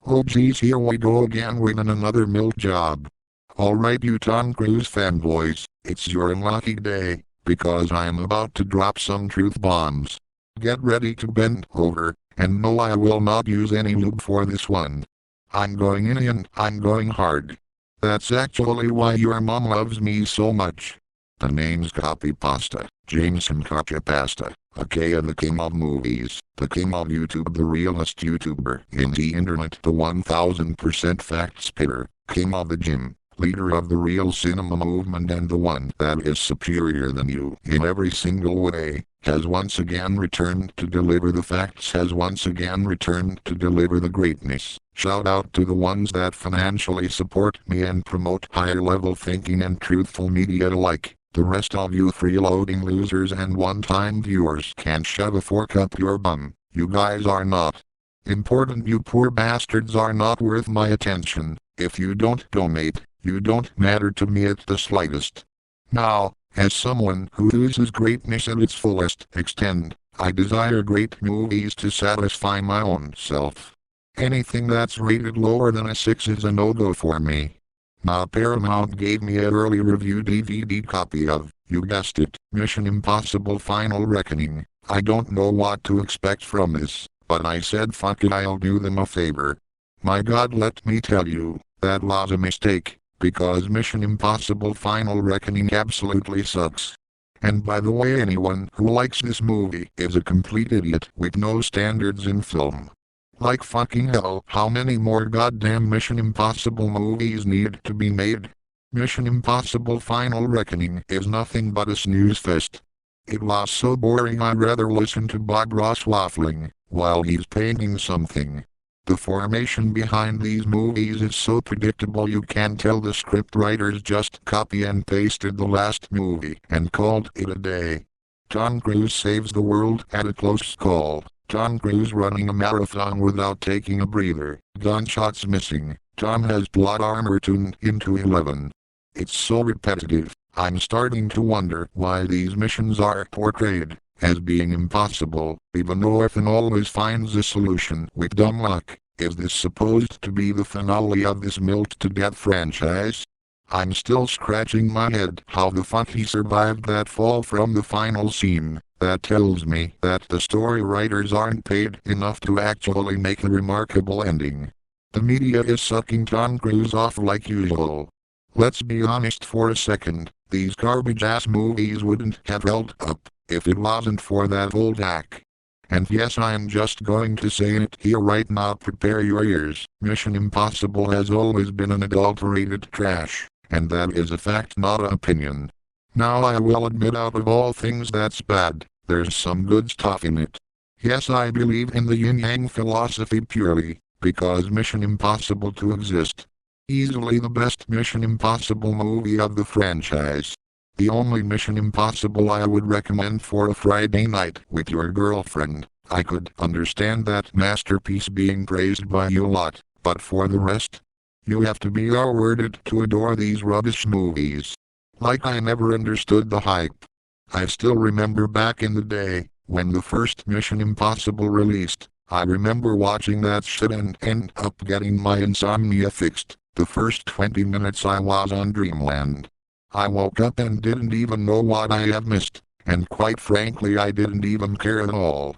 Oh geez, here we go again with another milk job. Alright you Tom Cruise fanboys, it's your unlucky day, because I am about to drop some truth bombs. Get ready to bend over, and no, I will not use any lube for this one. I'm going in and I'm going hard. That's actually why your mom loves me so much. The name's Copy Pasta, Jameson Cacia Pasta, aka the king of movies, the king of YouTube, the realest YouTuber in the internet, the 1000% fact spitter, king of the gym, leader of the real cinema movement, and the one that is superior than you in every single way, has once again returned to deliver the facts, has once again returned to deliver the greatness. Shout out to the ones that financially support me and promote higher level thinking and truthful media alike. The rest of you freeloading losers and one-time viewers can shove a fork up your bum. You guys are not important. You poor bastards are not worth my attention. If you don't donate, you don't matter to me at the slightest. Now, as someone who oozes greatness at its fullest extent, I desire great movies to satisfy my own self. Anything that's rated lower than a 6 is a no-go for me. Now Paramount gave me an early review DVD copy of, you guessed it, Mission Impossible Final Reckoning. I don't know what to expect from this, but I said fuck it, I'll do them a favor. My god, let me tell you, that was a mistake, because Mission Impossible Final Reckoning absolutely sucks. And by the way, anyone who likes this movie is a complete idiot with no standards in film. Like fucking hell, how many more goddamn Mission Impossible movies need to be made? Mission Impossible Final Reckoning is nothing but a snooze fest. It was so boring I'd rather listen to Bob Ross waffling while he's painting something. The formation behind these movies is so predictable you can tell the script writers just copy and pasted the last movie and called it a day. Tom Cruise saves the world at a close call. Tom Cruise running a marathon without taking a breather. Gunshots missing. Tom has plot armor tuned into 11. It's so repetitive, I'm starting to wonder why these missions are portrayed as being impossible, even though Ethan always finds a solution with dumb luck. Is this supposed to be the finale of this milked-to-death franchise? I'm still scratching my head how the fuck he survived that fall from the final scene. That tells me that the story writers aren't paid enough to actually make a remarkable ending. The media is sucking Tom Cruise off like usual. Let's be honest for a second, these garbage-ass movies wouldn't have held up if it wasn't for that old hack. And yes, I'm just going to say it here right now, prepare your ears. Mission Impossible has always been an adulterated trash, and that is a fact, not an opinion. Now I will admit, out of all things that's bad, there's some good stuff in it. Yes, I believe in the yin-yang philosophy purely because Mission Impossible to exist. Easily the best Mission Impossible movie of the franchise. The only Mission Impossible I would recommend for a Friday night with your girlfriend. I could understand that masterpiece being praised by you a lot, but for the rest, you have to be R-worded to adore these rubbish movies. Like I never understood the hype. I still remember back in the day, when the first Mission Impossible released, I remember watching that shit and end up getting my insomnia fixed. The first 20 minutes I was on dreamland. I woke up and didn't even know what I had missed, and quite frankly I didn't even care at all.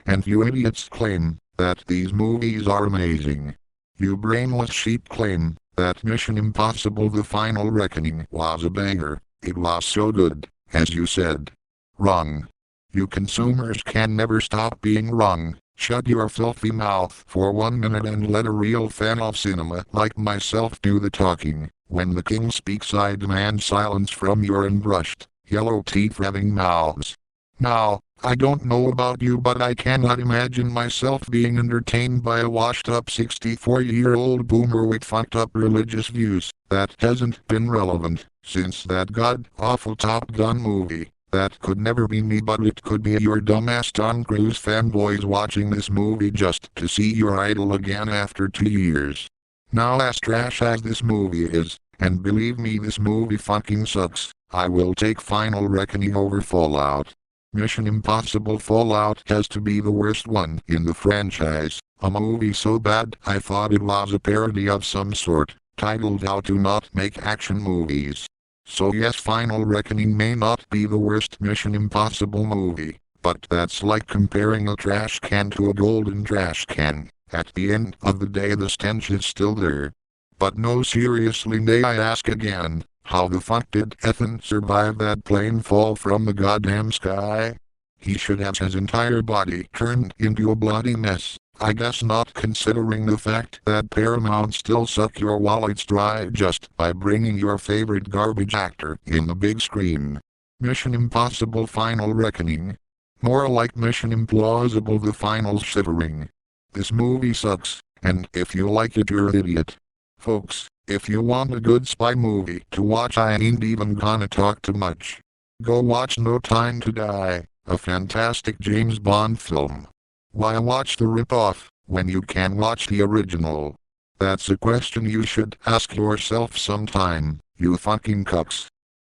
And you idiots claim that these movies are amazing. You brainless sheep claim that Mission Impossible The Final Reckoning was a banger. It was so good, as you said. Wrong. You consumers can never stop being wrong. Shut your filthy mouth for 1 minute and let a real fan of cinema like myself do the talking. When the king speaks, I demand silence from your unbrushed, yellow teeth having mouths. Now, I don't know about you, but I cannot imagine myself being entertained by a washed-up 64-year-old boomer with fucked-up religious views. That hasn't been relevant since that god-awful Top Gun movie. That could never be me, but it could be your dumbass Tom Cruise fanboys watching this movie just to see your idol again after 2 years. Now, as trash as this movie is, and believe me, this movie fucking sucks, I will take Final Reckoning over Fallout. Mission Impossible Fallout has to be the worst one in the franchise. A movie so bad I thought it was a parody of some sort, titled How to Not Make Action Movies. So yes, Final Reckoning may not be the worst Mission Impossible movie, but that's like comparing a trash can to a golden trash can. At the end of the day the stench is still there. But no, seriously, may I ask again, how the fuck did Ethan survive that plane fall from the goddamn sky? He should have his entire body turned into a bloody mess. I guess not, considering the fact that Paramount still suck your wallets dry just by bringing your favorite garbage actor in the big screen. Mission Impossible Final Reckoning. More like Mission Implausible The Final Shivering. This movie sucks, and if you like it you're an idiot. Folks, if you want a good spy movie to watch, I ain't even gonna talk too much. Go watch No Time to Die, a fantastic James Bond film. Why watch the ripoff when you can watch the original? That's a question you should ask yourself sometime, you fucking cucks.